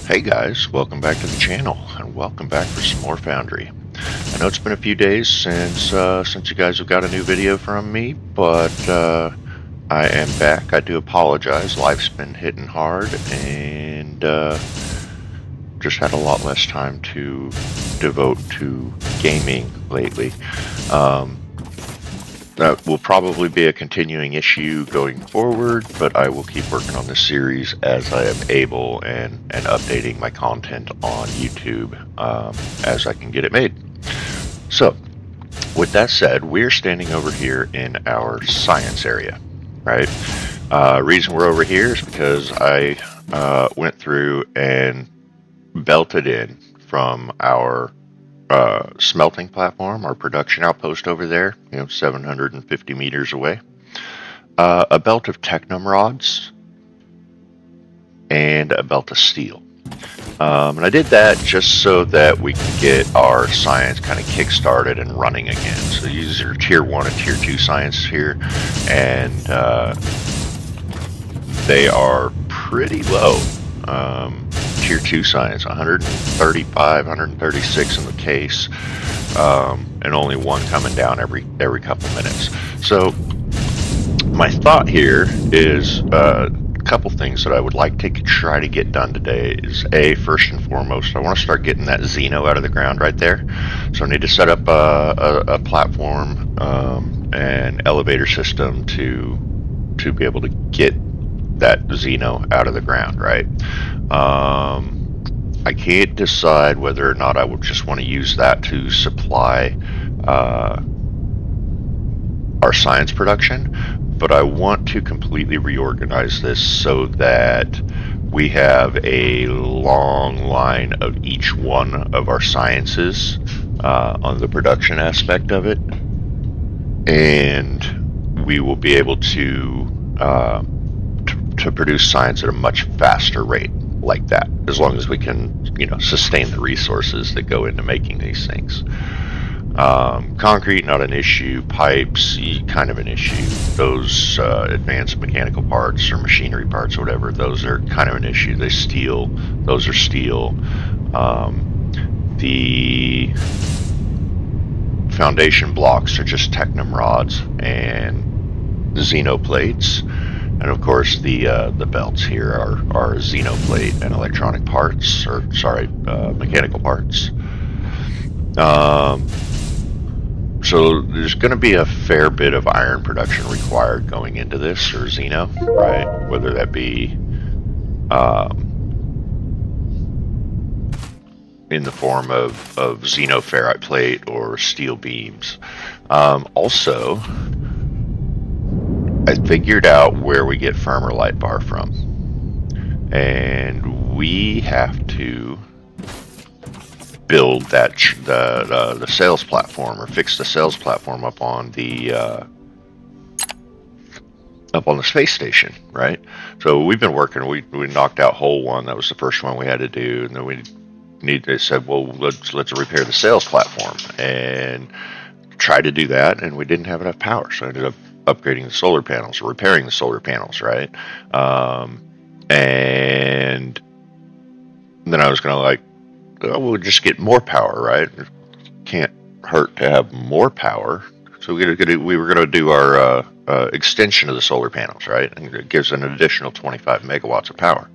Hey guys, welcome back to the channel, and welcome back for some more Foundry. I know it's been a few days since you guys have got a new video from me, but I am back. I do apologize. Life's been hitting hard, and just had a lot less time to devote to gaming lately. That will probably be a continuing issue going forward, but I will keep working on this series as I am able and updating my content on YouTube as I can get it made. So, with that said, we're standing over here in our science area, right? Reason we're over here is because I went through and belted in from our smelting platform, our production outpost over there, 750 meters away. A belt of technum rods and a belt of steel. And I did that just so that we can get our science kind of kick-started and running again. So these are tier 1 and tier 2 science here, and they are pretty low. Tier 2 science, 135, 136 in the case, and only one coming down every couple minutes. So my thought here is a couple things that I would like to try to get done today is first and foremost, I want to start getting that Xeno out of the ground right there. So I need to set up a platform and elevator system to be able to get that Xeno out of the ground, right? I can't decide whether or not I would just want to use that to supply our science production, but I want to completely reorganize this so that we have a long line of each one of our sciences on the production aspect of it, and we will be able to produce science at a much faster rate like that, as long as we can, sustain the resources that go into making these things. Concrete, not an issue. Pipes, kind of an issue. Those advanced mechanical parts or machinery parts or whatever, those are kind of an issue. Those are steel. The foundation blocks are just technum rods and Xeno plates. And of course, the belts here are Xenoplate and electronic parts, or sorry, mechanical parts. So there's going to be a fair bit of iron production required going into this, or Xeno, right? Whether that be in the form of xenoferrite plate or steel beams. Also, I figured out where we get firmer light bar from, and we have to build that the sales platform, or fix the sales platform up on the space station, right? So we've been working. We knocked out hole 1. That was the first one we had to do, and then they said, well, let's repair the sales platform, and try to do that, and we didn't have enough power, so I ended up upgrading the solar panels, or repairing the solar panels, right? And then I was going to we'll just get more power, right? It can't hurt to have more power. So we were going to do our extension of the solar panels, right? And it gives an additional 25 megawatts of power.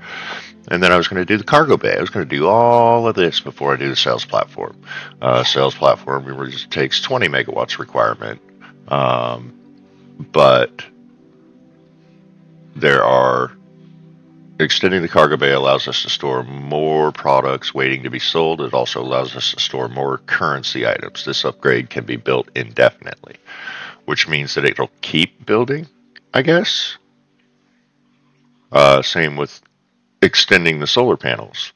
And then I was going to do the cargo bay. I was going to do all of this before I do the sales platform. Sales platform, it takes 20 megawatts requirement. But extending the cargo bay allows us to store more products waiting to be sold. It also allows us to store more currency items. This upgrade can be built indefinitely, which means that it'll keep building, I guess. Same with extending the solar panels.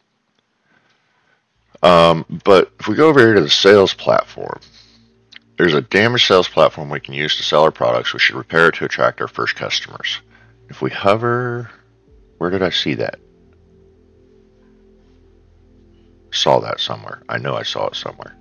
But if we go over here to the sales platform, there's a damaged sales platform we can use to sell our products. We should repair it to attract our first customers. If we hover, where did I see that? Saw that somewhere. I know I saw it somewhere.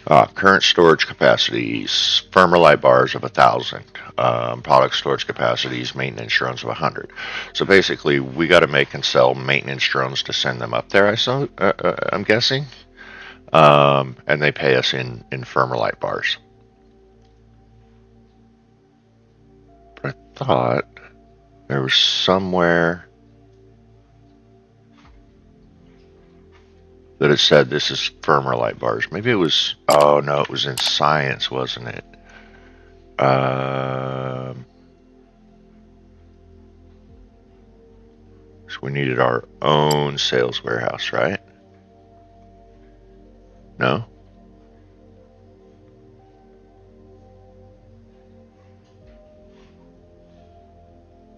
Current storage capacities, firmer light bars of 1,000. Product storage capacities, maintenance drones of 100. So basically, we got to make and sell maintenance drones to send them up there. I'm guessing, and they pay us in firmer light bars. But I thought there was somewhere that it said this is firmer light bars. Maybe it was, oh no, it was in science, wasn't it? So we needed our own sales warehouse, right? No?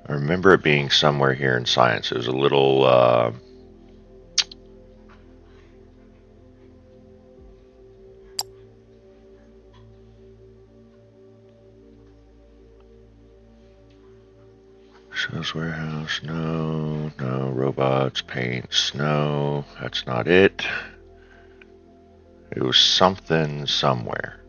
I remember it being somewhere here in science. It was a little, sales warehouse, no, robots, paints, no, that's not it. It was something somewhere.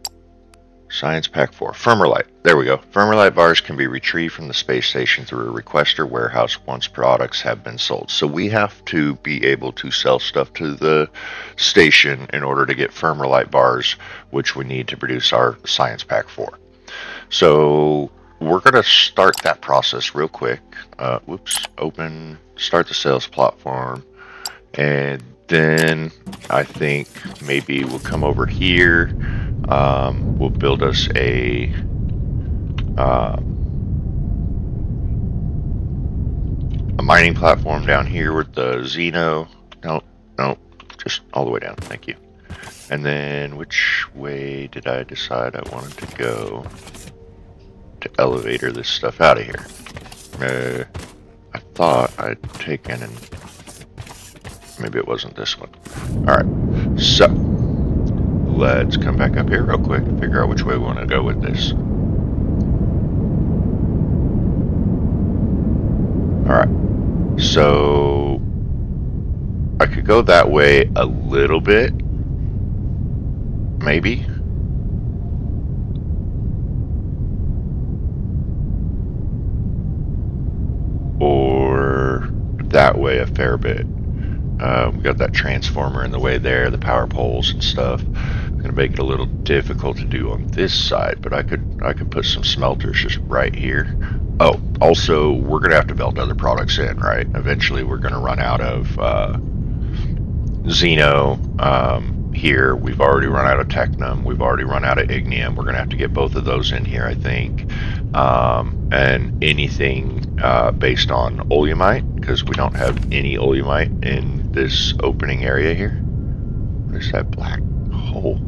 Science Pack 4, firmer light, there we go. Firmer light bars can be retrieved from the space station through a requester warehouse once products have been sold. So we have to be able to sell stuff to the station in order to get firmer light bars, which we need to produce our Science Pack 4. So we're going to start that process real quick. Open, start the sales platform. And then I think maybe we'll come over here. We'll build us a mining platform down here with the Xeno. No, just all the way down. Thank you. And then which way did I decide I wanted to go to elevator this stuff out of here? I thought I'd taken and maybe it wasn't this one. Alright, so let's come back up here real quick and figure out which way we want to go with this. Alright, so I could go that way a little bit, maybe. Or that way a fair bit. We got that transformer in the way there, the power poles and stuff. It's gonna make it a little difficult to do on this side, but I could put some smelters just right here. Oh, also we're gonna have to build other products in, right? Eventually we're gonna run out of Xeno here. We've already run out of Technum. We've already run out of Ignium. We're gonna have to get both of those in here, I think. And anything based on oleumite, because we don't have any oleumite in this opening area here. What is that black hole?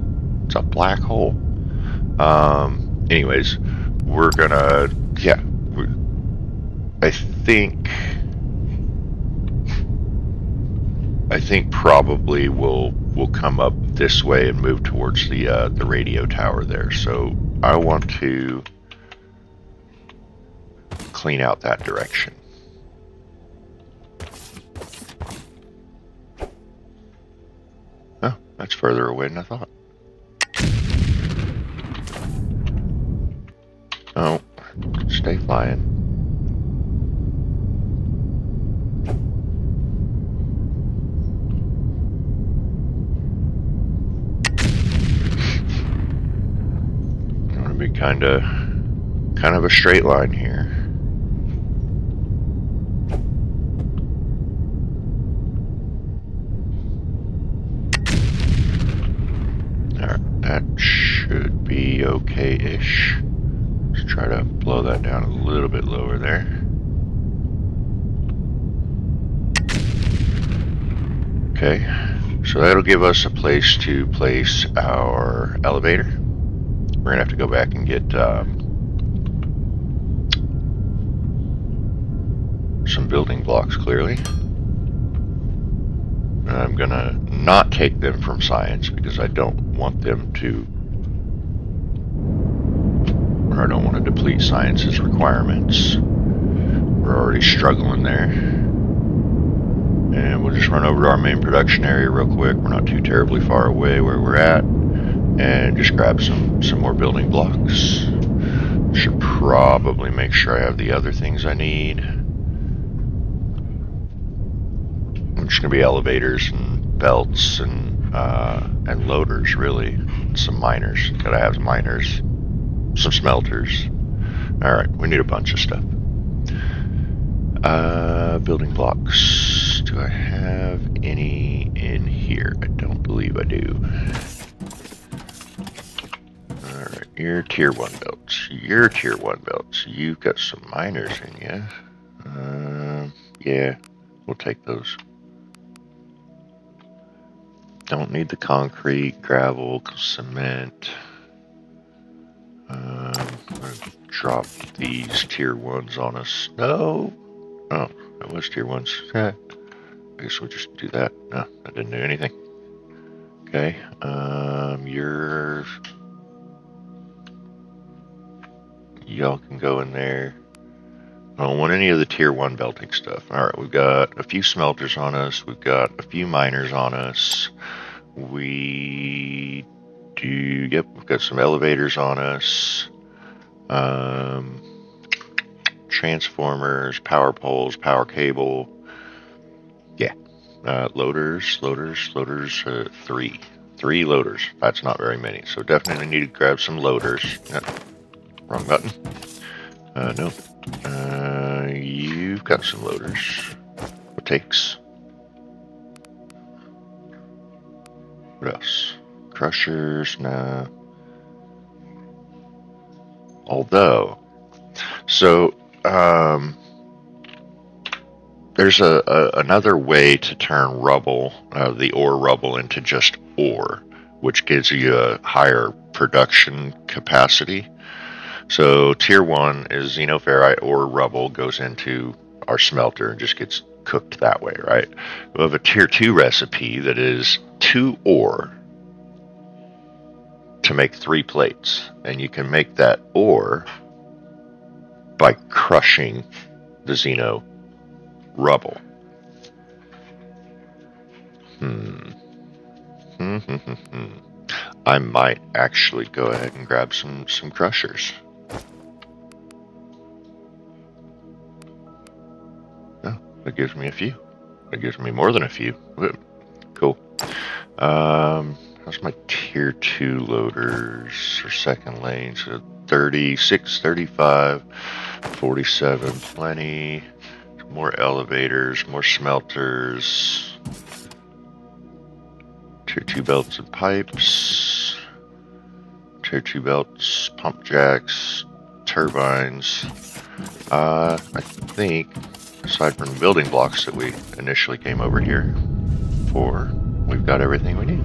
It's a black hole. Anyways, we're gonna, yeah, I think probably we'll come up this way and move towards the radio tower there. So I want to clean out that direction. Oh, that's further away than I thought. Oh, stay flying. I want to be kind of a straight line here. That should be okay-ish. Let's try to blow that down a little bit lower there. Okay, so that'll give us a place to place our elevator. We're gonna have to go back and get some building blocks, clearly. I'm gonna not take them from science because I don't want them to, or I don't want to deplete science's requirements. We're already struggling there. And we'll just run over to our main production area real quick. We're not too terribly far away where we're at. and just grab some more building blocks. Should probably make sure I have the other things I need. I'm just gonna be elevators and belts and loaders, really. Some miners. Gotta have some miners. Some smelters. Alright, we need a bunch of stuff. Building blocks. Do I have any in here? I don't believe I do. Alright, you're tier 1 belts. You're tier 1 belts. You've got some miners in you. Yeah, we'll take those. Don't need the concrete, gravel, cement. I'm gonna drop these tier 1s on us. No! Oh, that was tier 1s. I guess we'll just do that. No, that didn't do anything. Okay, y'all can go in there. I don't want any of the tier 1 belting stuff. Alright, we've got a few smelters on us. We've got a few miners on us. We've got some elevators on us. Transformers, power poles, power cable. Yeah. Loaders. 3. 3 loaders. That's not very many. So definitely need to grab some loaders. Wrong button. No. You've got some loaders. What takes? What else? Crushers? Nah. Although, so there's another way to turn rubble, the ore rubble, into just ore, which gives you a higher production capacity. So tier 1 is xenoferrite ore rubble goes into our smelter and just gets cooked that way, right? We have a tier 2 recipe that is 2 ore to make 3 plates, and you can make that ore by crushing the xeno rubble. I might actually go ahead and grab some crushers. Oh, that gives me a few. That gives me more than a few. Cool. How's my tier 2 loaders or second lane? So 36, 35, 47, plenty. More elevators, more smelters. Tier 2 belts and pipes. Tier 2 belts, pump jacks, turbines. I think, aside from the building blocks that we initially came over here for, we've got everything we need.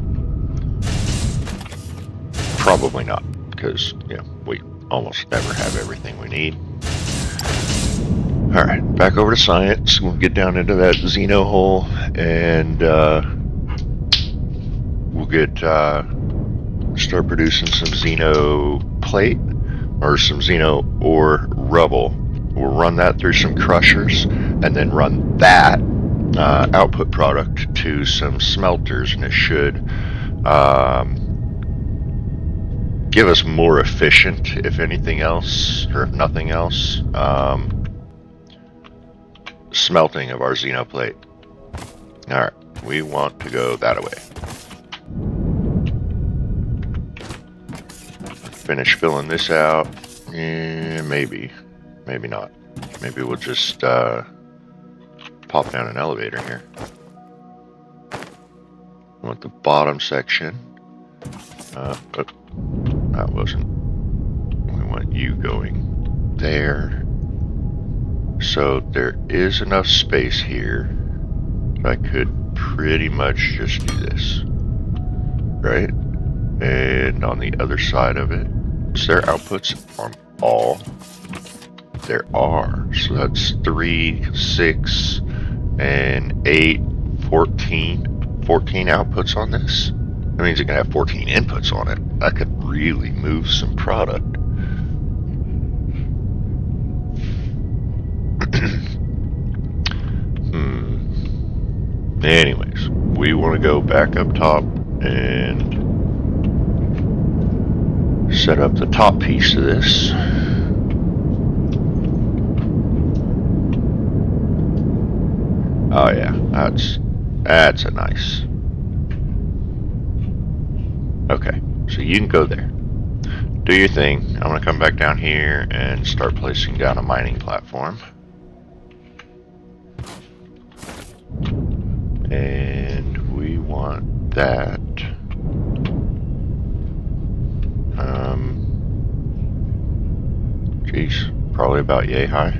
Probably not, because we almost never have everything we need. Alright, back over to science. We'll get down into that xeno hole, and we'll get start producing some xeno plate or some xeno ore rubble. We'll run that through some crushers, and then run that output product to some smelters, and it should give us more efficient, if anything else, or if nothing else, smelting of our xenoplate. Alright, we want to go that way. Finish filling this out. Maybe. Maybe not. Maybe we'll just pop down an elevator here. We want the bottom section. That wasn't. We want you going there. So there is enough space here that I could pretty much just do this. Right? And on the other side of it, is there outputs on all? There are. So that's 3, 6, and 8, 14. 14 outputs on this. That means it can have 14 inputs on it. I could really move some product. Anyways, we want to go back up top and set up the top piece of this. Oh yeah, that's a nice. Okay, so you can go there. Do your thing. I'm gonna come back down here and start placing down a mining platform. And we want that. Geez, probably about yay high.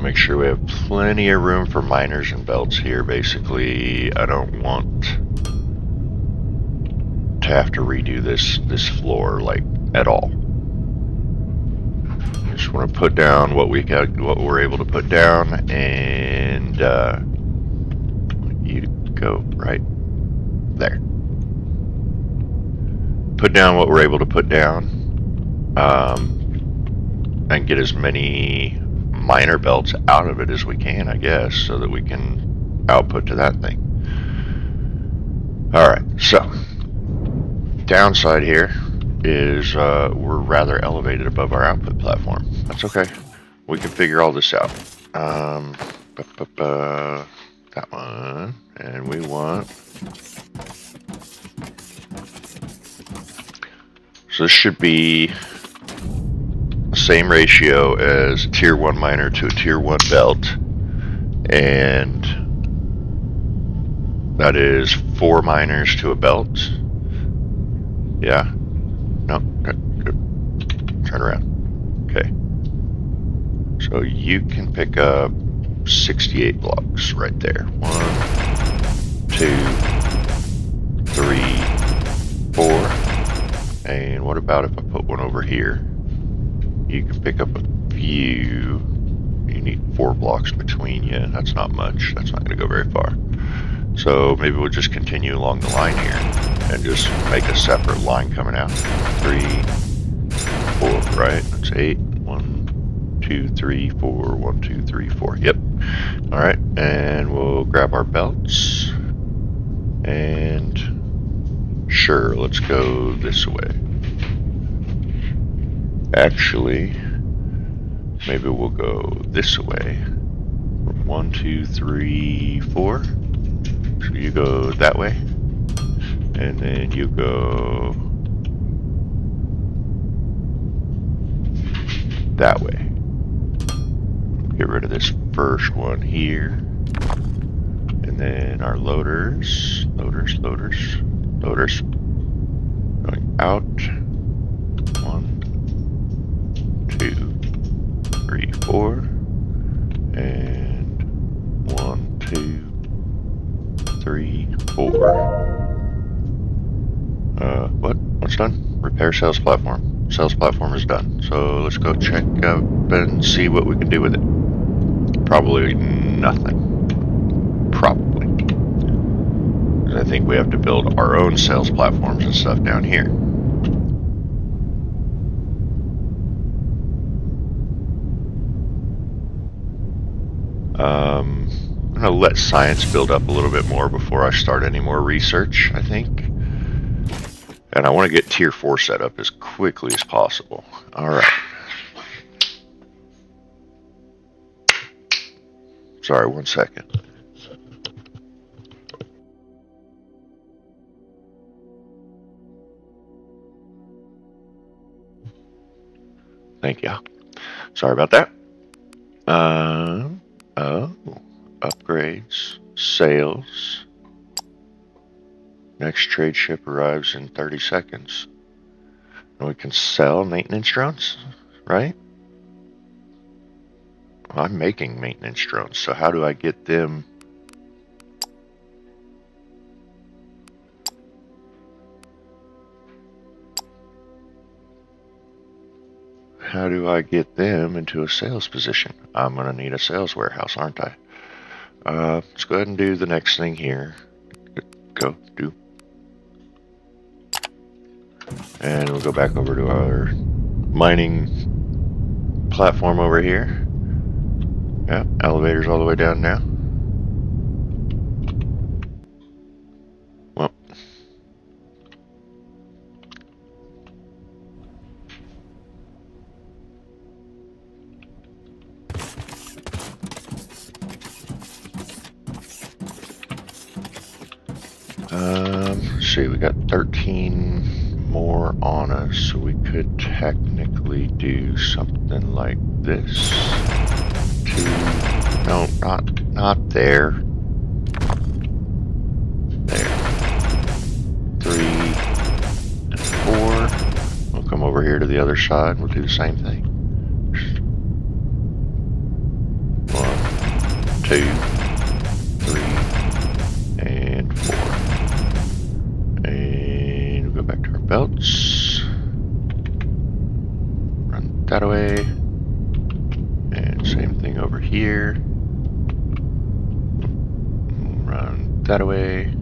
Make sure we have plenty of room for miners and belts here. Basically, I don't want to have to redo this floor like at all. I just want to put down what we're able to put down, and you go right there. Put down what we're able to put down, and get as many miner belts out of it as we can, I guess, so that we can output to that thing. Alright, so downside here is we're rather elevated above our output platform. That's okay. We can figure all this out. That one, and we want. So this should be the same ratio as a tier 1 miner to a tier 1 belt, and that is 4 miners to a belt. Yeah. No. Good. Turn around. Okay. So you can pick up 68 blocks right there. 1, 2, 3, 4. And what about if I put one over here? You can pick up a few. You need 4 blocks between you. That's not much. That's not going to go very far. So maybe we'll just continue along the line here and just make a separate line coming out. 3, 4, right? That's 8. 1, 2, 3, 4. 1, 2, 3, 4. Yep. All right, and we'll grab our belts. And sure, let's go this way. Actually, maybe we'll go this way. 1, 2, 3, 4. So you go that way, and then you go that way. Get rid of this first one here, and then our loaders, going out. 1, 2, 3, 4, and 1, 2, 3, 4. What's done? Repair sales platform. Sales platform is done. So let's go check up and see what we can do with it. Probably nothing. Probably. I think we have to build our own sales platforms and stuff down here. I'm going to let science build up a little bit more before I start any more research, I think. And I want to get tier 4 set up as quickly as possible. Alright. Sorry, 1 second. Thank you. Sorry about that. Upgrades, sales. Next trade ship arrives in 30 seconds. And we can sell maintenance drones, right? Well, I'm making maintenance drones, so how do I get them? How do I get them into a sales position? I'm going to need a sales warehouse, aren't I? Let's go ahead and do the next thing here. Go, do. And we'll go back over to our mining platform over here. Yeah, elevator's all the way down now. Well. Let's see, we got 13 more on us, so we could technically do something like this. 2, no, not there. There. 3 and 4. We'll come over here to the other side. We'll do the same thing. 1, 2, 3, and 4. And we'll go back to our belts. Run that away. And same thing over here. Run that away.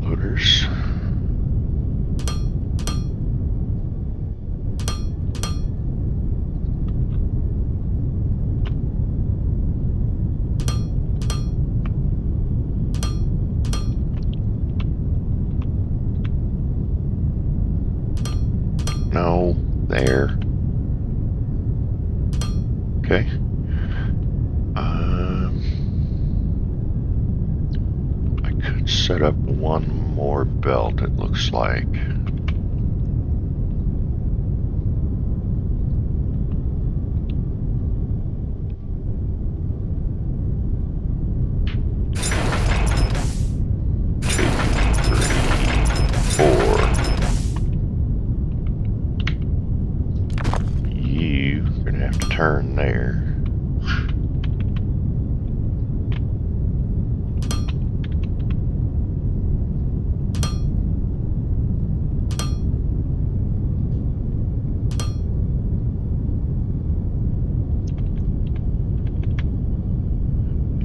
Loaders. No, there. Okay. I could set up one more belt, it looks like. Turn there.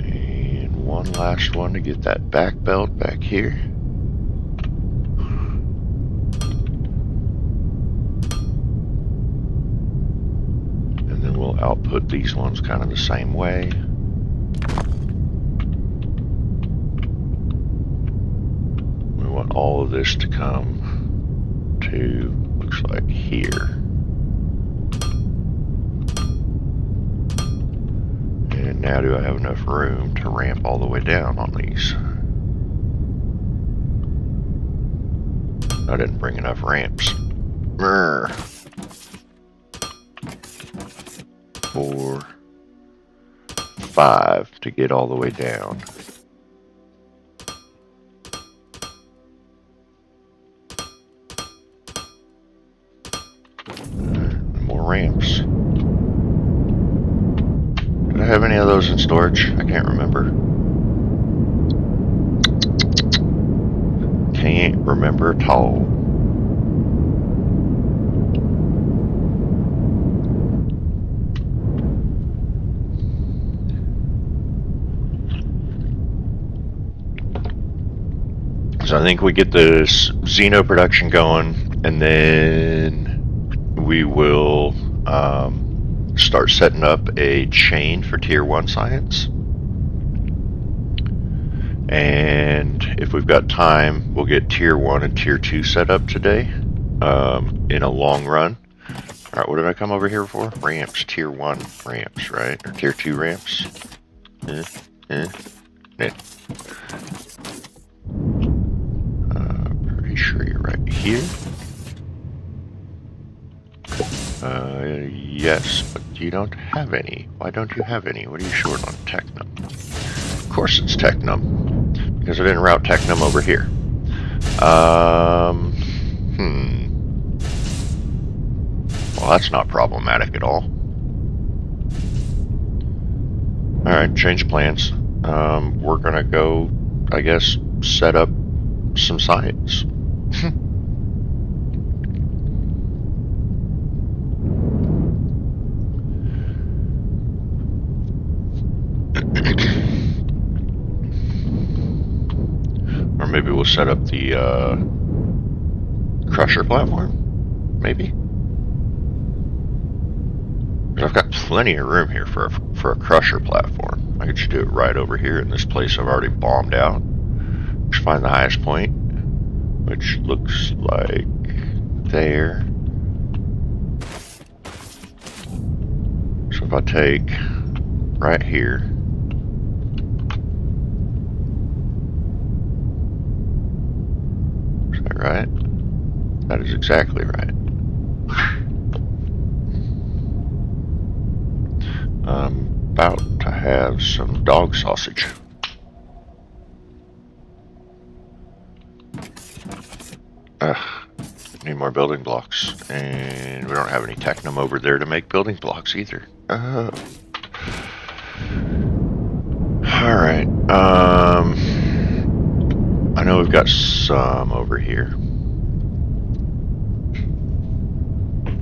And one last one to get that back belt back here. We'll output these ones kind of the same way. We want all of this to come to, looks like here. And now do I have enough room to ramp all the way down on these? I didn't bring enough ramps. 4, 5 to get all the way down. More ramps. Did I have any of those in storage? I can't remember. Can't remember at all. So I think we get the Xeno production going, and then we will start setting up a chain for Tier 1 science. And if we've got time, we'll get Tier 1 and Tier 2 set up today in a long run. Alright, what did I come over here for? Ramps, Tier 1 ramps, right? Or Tier 2 ramps? Pretty sure you're right here. Yes, but you don't have any. Why don't you have any? What are you short on? Technum. Of course it's Technum, because I didn't route Technum over here. Well, that's not problematic at all. Alright, change of plans. We're gonna go, I guess, set up some science. Or maybe we'll set up the crusher platform? Maybe? I've got plenty of room here for a crusher platform. I could just do it right over here in this place I've already bombed out. Just find the highest point, which looks like there. So if I take right here, is that right? That is exactly right. I'm about to have some dog sausage. Need more building blocks, and we don't have any technum over there to make building blocks either. Alright, I know we've got some over here.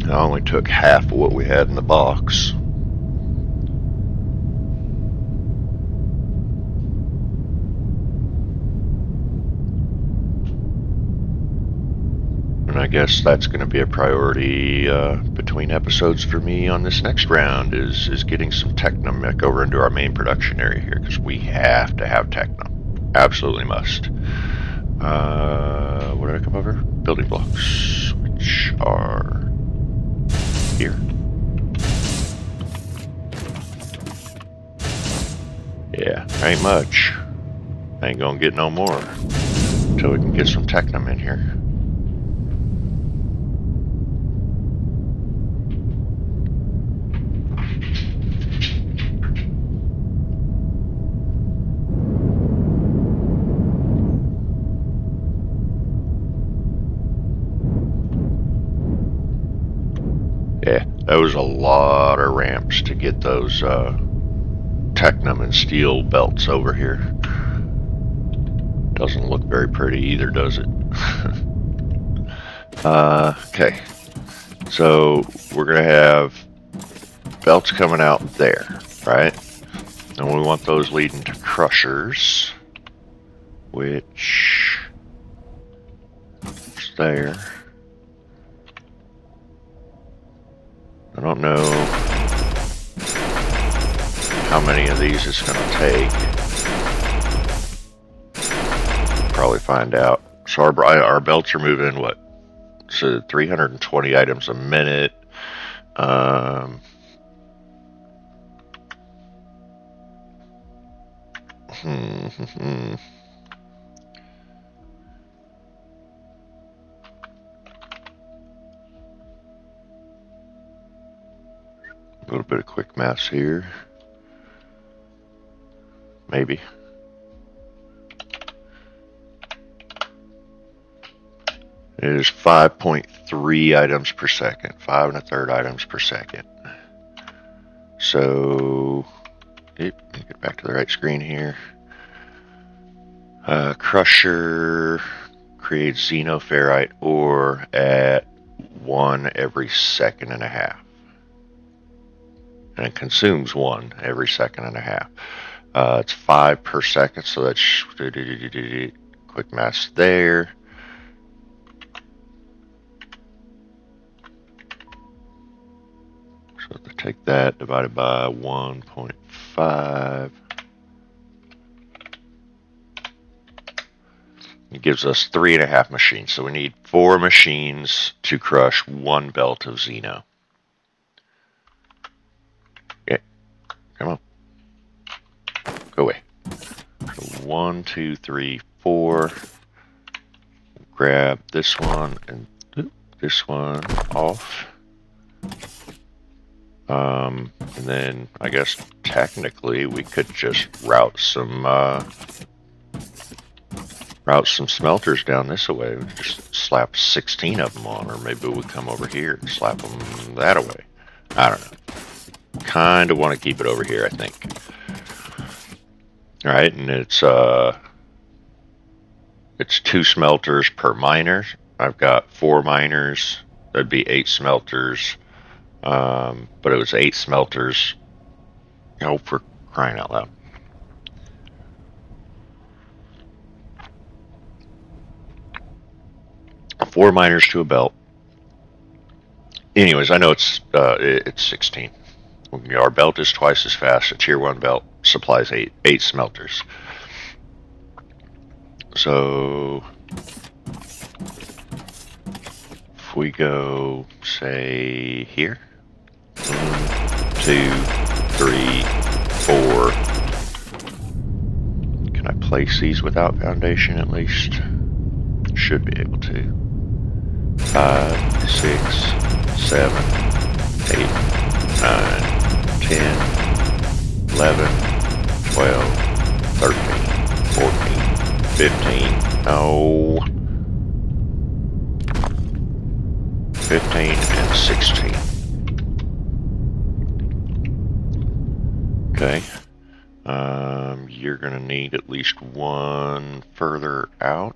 I only took half of what we had in the box. And I guess that's going to be a priority between episodes for me on this next round is getting some technum back over into our main production area here, because we have to have technum. Absolutely must. What did I come over? Building blocks, which are here. Yeah, ain't much. Ain't gonna get no more until we can get some technum in here. Yeah, that was a lot of ramps to get those technum and steel belts over here. Doesn't look very pretty either, does it? Okay, so we're gonna have belts coming out there, right? And we want those leading to crushers, which is there. I don't know how many of these it's going to take. Probably find out. So our belts are moving, what? So 320 items a minute. A little bit of quick maths here. Maybe. It is 5.3 items per second. 5 1/3 items per second. So, let me get back to the right screen here. Crusher creates xenoferrite ore at 1 every 1.5 seconds. And it consumes 1 every 1.5 seconds. It's 5 per second, so that's quick math there. So to take that divided by 1.5, it gives us 3.5 machines. So we need 4 machines to crush 1 belt of Xeno. Yeah, come on. Go away. So 1, 2, 3, 4. Grab this one and this one off. And then I guess technically we could just route some smelters down this way. We just slap 16 of them on, or maybe we'll come over here and slap them that away. I don't know. Kind of want to keep it over here, I think. All right, and it's 2 smelters per miner. I've got 4 miners. That'd be 8 smelters. But it was 8 smelters. Oh, for crying out loud. 4 miners to a belt. Anyways, I know it's 16. Our belt is twice as fast. A tier 1 belt supplies 8 smelters. So if we go, say, here, 1, 2, 3, 4. Can I place these without foundation at least? Should be able to. 5, 6, 7, 8, 9, 10, 11, 12, 13, 14, 15. Oh. 15 and 16. Okay. You're going to need at least one further out.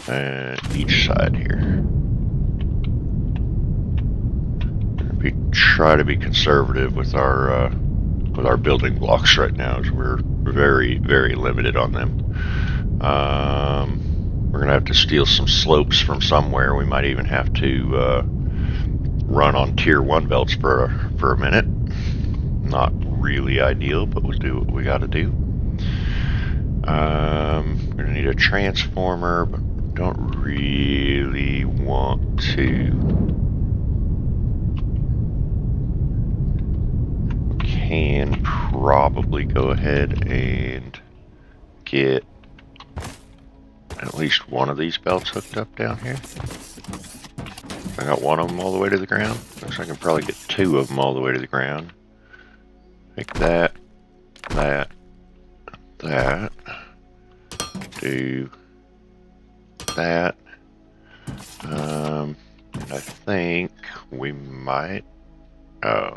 And each side here. Try to be conservative with our building blocks right now, as we're very, very limited on them. We're gonna have to steal some slopes from somewhere. We might even have to run on tier 1 belts for a minute. Not really ideal, but we'll do what we got to do. We're gonna need a transformer, but don't really want to. Can probably go ahead and get at least one of these belts hooked up down here. I got one of them all the way to the ground. Looks like I can probably get 2 of them all the way to the ground. Make that, that, that. Do that. And I think we might. Oh.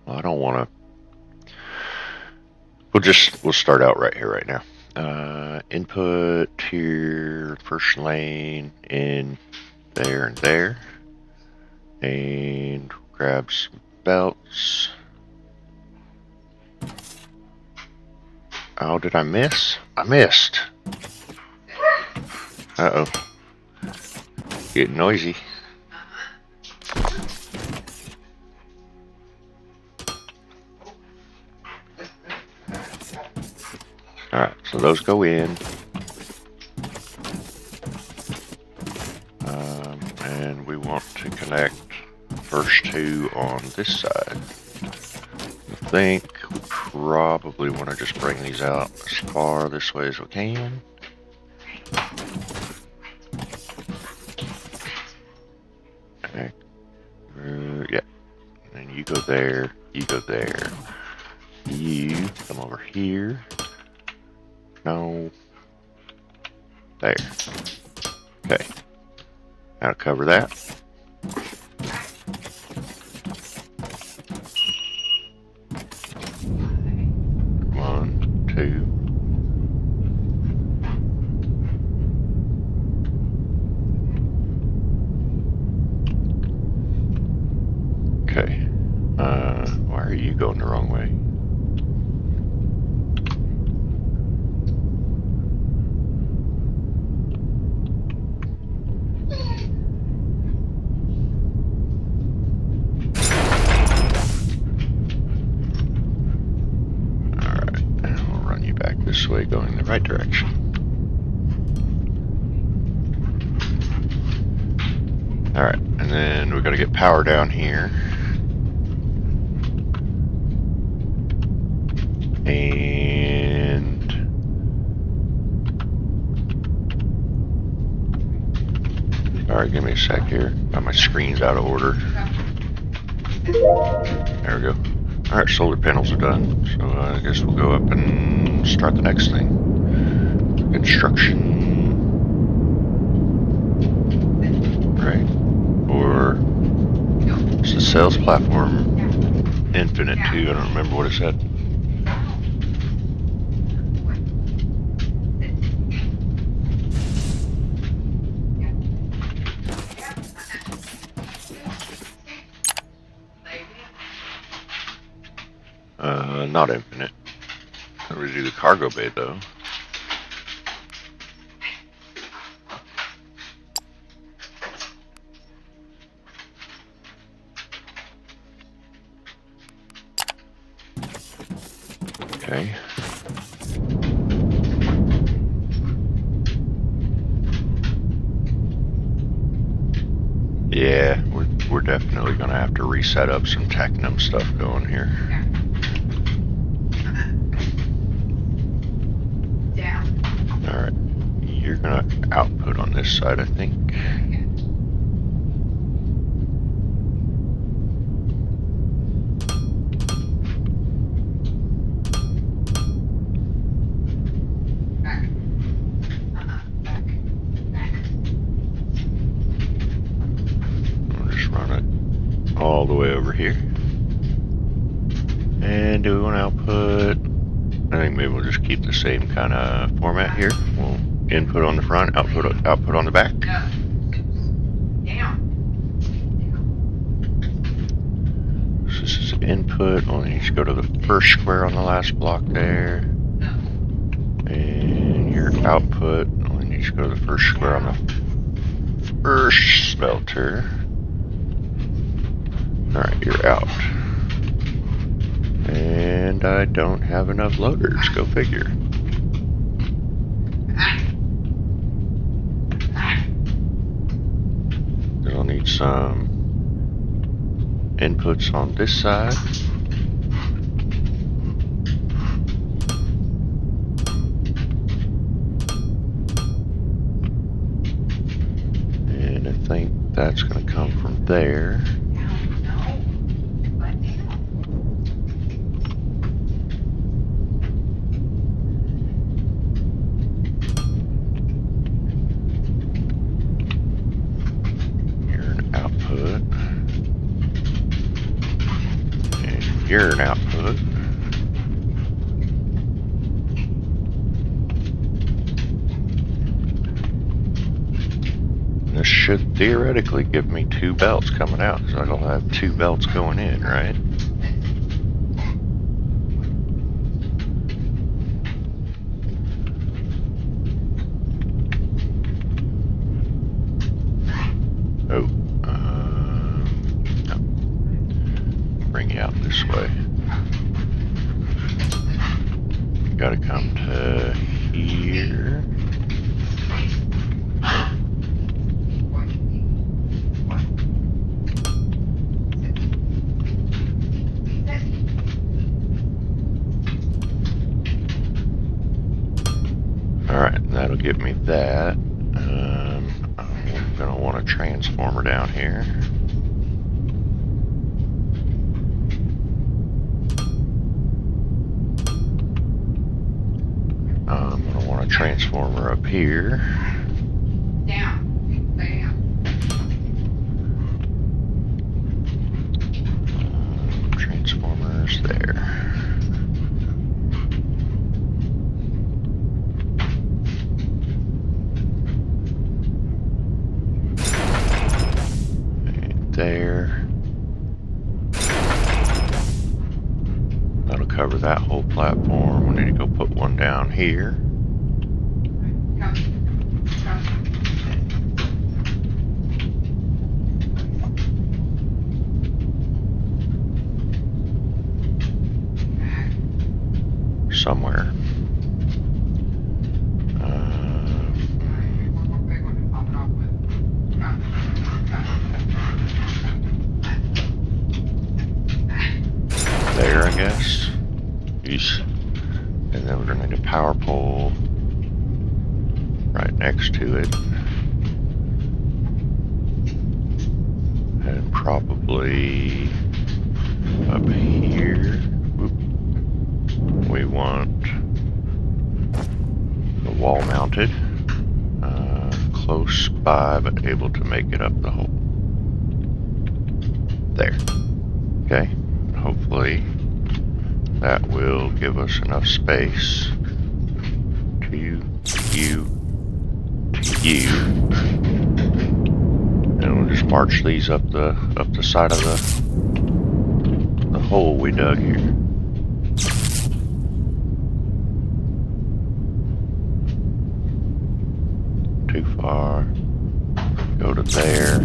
Well, I don't want to. We'll start out right here, right now. Input here, first lane in there and there, and grab some belts. Oh, did I miss? I missed. Uh-oh. Getting noisy. Alright, so those go in. And we want to connect the first 2 on this side. I think we probably want to just bring these out as far this way as we can. Okay. Yeah. And then you go there, you go there. You come over here. No. There. Okay. Now cover that. One, 2. Okay. Why are you going the wrong way? This way, going the right direction. Alright, and then we're going to get power down here. And alright, give me a sec here. My screen's out of order. There we go. Alright, solar panels are done. So I guess we'll go up and start the next thing. Construction. Right. Or is the sales platform infinite too? I don't remember what it said. Not infinite. We do the cargo bay though. Okay. Yeah, we're definitely gonna have to reset up some Technum stuff going here. Alright, you're gonna output on this side, I think. We'll just run it all the way over here. And do we want to output? I think maybe we'll just keep the same kind of format here. We'll input on the front, output on the back. So this is input. We'll need to go to the first square on the last block there. And your output. We'll need to go to the first square on the first smelter. Alright, you're out. And I don't have enough loaders. Go figure. Then I'll need some inputs on this side. And I think that's going to come from there. You're an output. This should theoretically give me 2 belts coming out, because I'll have 2 belts going in, right? Oh. No. Bring you out this way. You gotta come to here. Alright, that'll give me that. I'm gonna want a transformer down here. I'm gonna want a transformer up here. Transformers there. There. That'll cover that whole platform. We need to go put one down here. Somewhere. There, I guess. And then we're going to need a power pole right next to it. And probably up here. Whoop. We want the wall mounted. Close by, but able to make it up the hole. There. Okay. Hopefully that will give us enough space to you, to you, and we'll just march these up the side of the hole we dug here. Too far. Go to there.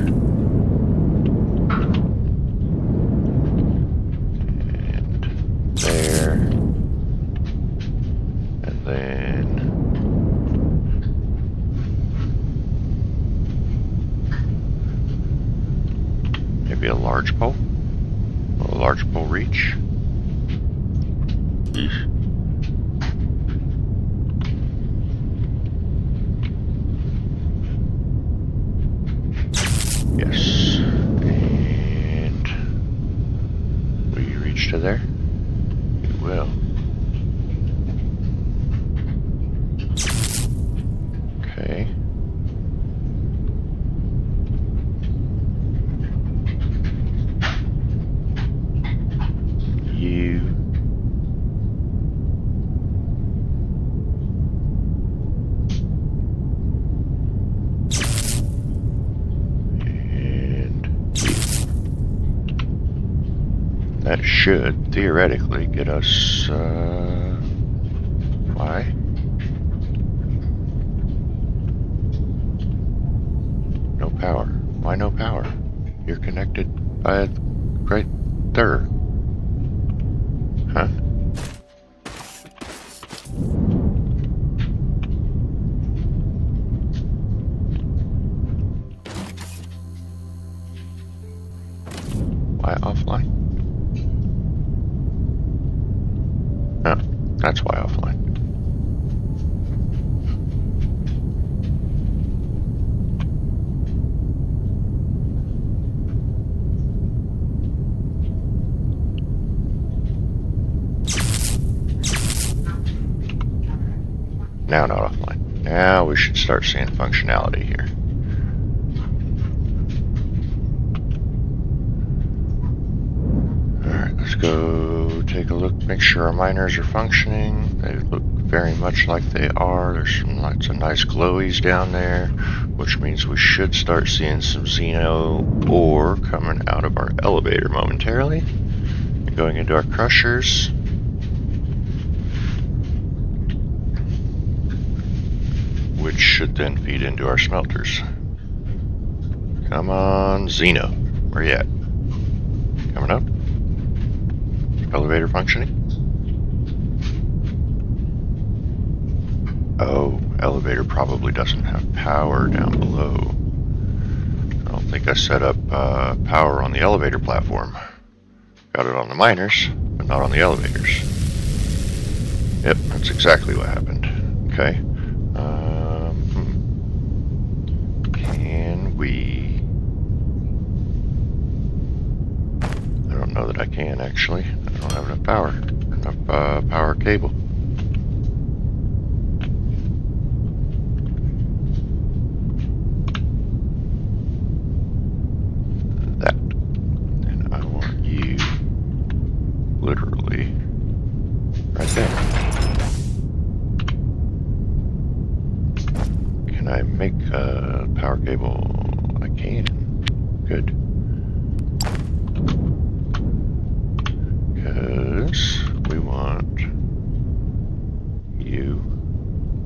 large pole? Will a large pole reach? Eesh. Yes. And will you reach to there? You will. Okay. You. And you. That should theoretically get us, why? No power. Why no power? You're connected by right there. Huh? Why offline? No, that's why offline. Now not offline. Now we should start seeing functionality here. Alright, let's go take a look, make sure our miners are functioning. They look very much like they are. There's some lots of nice glowies down there, which means we should start seeing some Xeno ore coming out of our elevator momentarily. And going into our crushers. Which should then feed into our smelters. Come on, Xeno. Where you at? Coming up? Elevator functioning? Oh, elevator probably doesn't have power down below. I don't think I set up power on the elevator platform. Got it on the miners, but not on the elevators. Yep, that's exactly what happened. Okay. Can we... I don't know that I can, actually. I don't have enough power. Enough power cable. That. And I want you literally right there. Can I make a power cable? I can. Good. Because we want you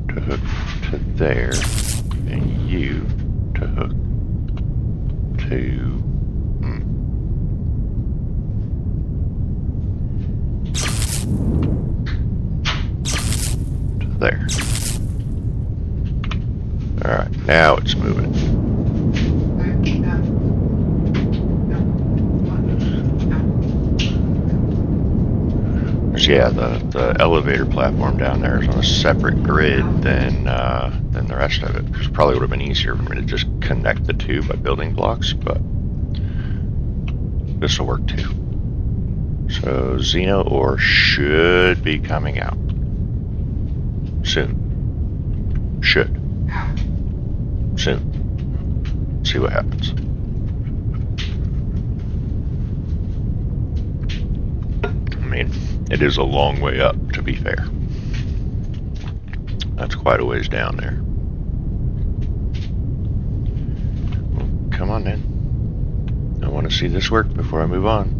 to hook to there and you to hook to there. Alright, now it's moving. Yeah, the elevator platform down there is on a separate grid than the rest of it. It probably would have been easier for me to just connect the two by building blocks, but this will work too. So Xeno ore should be coming out soon. Should. Soon. See what happens. I mean, it is a long way up, to be fair. That's quite a ways down there. Well, come on then. I want to see this work before I move on.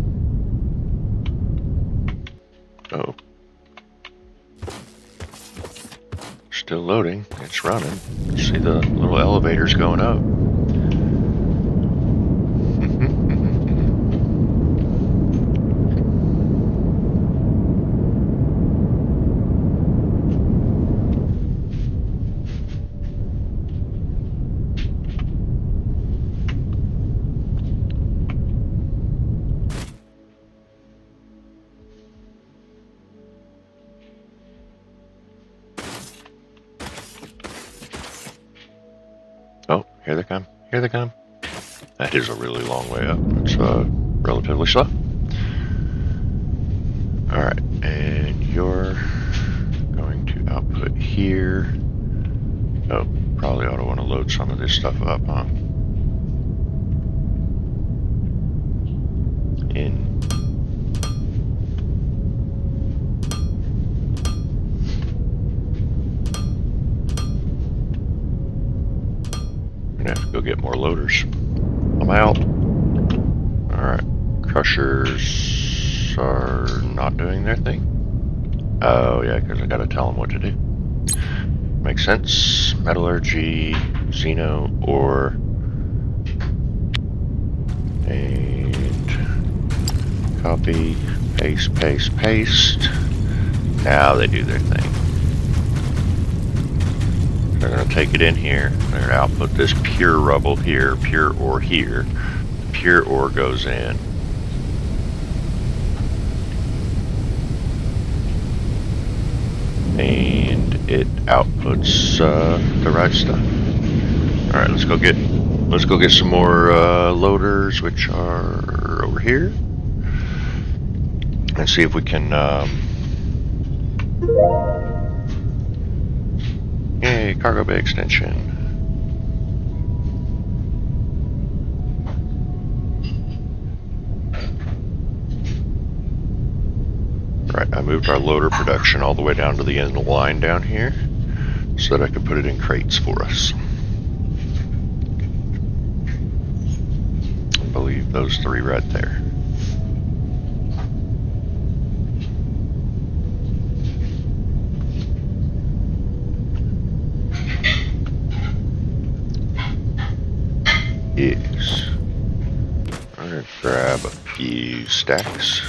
Oh. Still loading. It's running. See the little elevators going up. Here they come. Here they come. That is a really long way up. It's relatively slow. Alright, and you're going to output here. Oh, probably ought to want to load some of this stuff up, huh? In. I'm gonna have to go get more loaders. I'm out. Alright, crushers are not doing their thing. Oh yeah, because I gotta tell them what to do. Makes sense. Metallurgy, Xeno, ore, and copy, paste, paste, paste. Now they do their thing. They're going to take it in here. They're going to output this pure rubble here, pure ore here. Pure ore goes in. And it outputs the right stuff. All right, let's go get some more loaders, which are over here, and see if we can. Yay, cargo bay extension. Right, I moved our loader production all the way down to the end of the line down here so that I could put it in crates for us. I believe those three right there. Yes. I'm gonna grab a few stacks.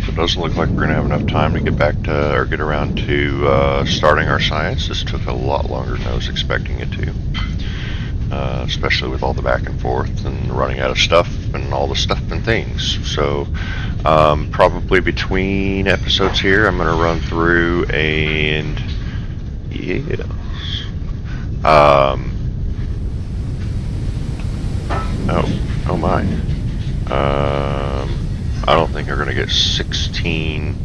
So it doesn't look like we're gonna have enough time to get back to, or get around to starting our science. This took a lot longer than I was expecting it to. Especially with all the back and forth and running out of stuff and all the stuff and things. So probably between episodes here I'm going to run through and yes. Oh my. I don't think I'm going to get 16.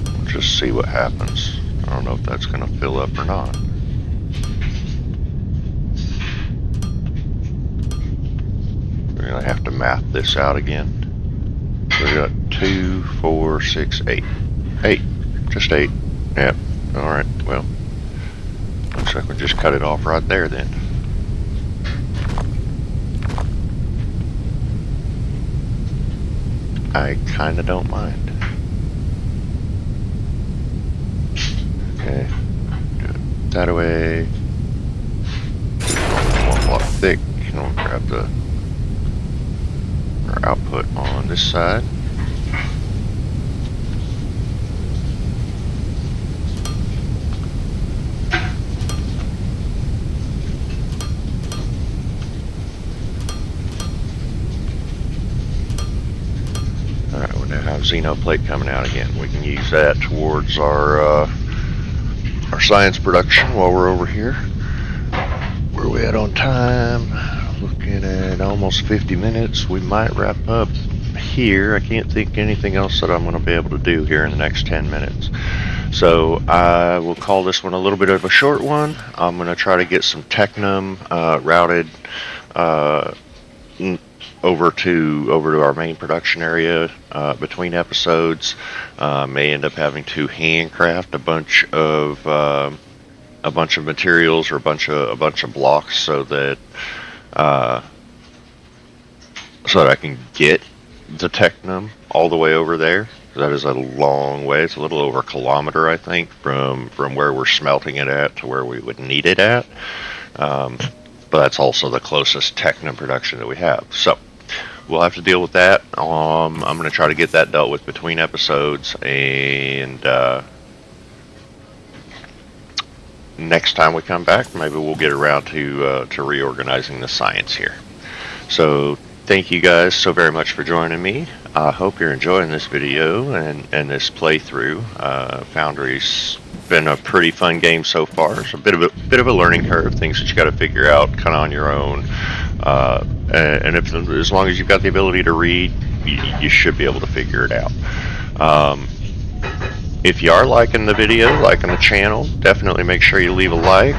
We'll just see what happens. I don't know if that's going to fill up or not. We're going to have to map this out again. We got 2, 4, 6, 8. 8. Just 8. Yep. Alright, well. Looks like we just cut it off right there then. I kinda don't mind. Okay, do it that way. One block thick, and we'll grab our output on this side. Alright, we now have Xeno plate coming out again. We can use that towards our science production while we're over here. Where are we at on time? Looking at almost 50 minutes. We might wrap up here. I can't think anything else that I'm going to be able to do here in the next 10 minutes. So I will call this one a little bit of a short one. I'm going to try to get some Technum routed over to our main production area between episodes. May end up having to handcraft a bunch of materials or a bunch of blocks so that I can get the Technum all the way over there. That is a long way. It's a little over a kilometer, I think, from where we're smelting it at to where we would need it at. But that's also the closest Technum production that we have. So we'll have to deal with that. I'm going to try to get that dealt with between episodes, and next time we come back, maybe we'll get around to reorganizing the science here. So thank you guys so very much for joining me. I hope you're enjoying this video and this playthrough. Foundry's been a pretty fun game so far. It's a bit of a learning curve, things that you got to figure out kind of on your own. And as long as you've got the ability to read, you should be able to figure it out. If you are liking the video, liking the channel, definitely make sure you leave a like,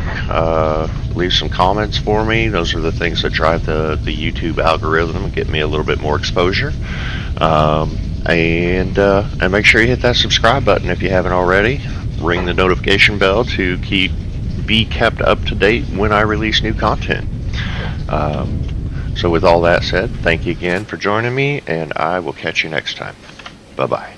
leave some comments for me. Those are the things that drive the YouTube algorithm and get me a little bit more exposure. And make sure you hit that subscribe button if you haven't already. Ring the notification bell to be kept up to date when I release new content. So with all that said, thank you again for joining me, and I will catch you next time. Bye-bye.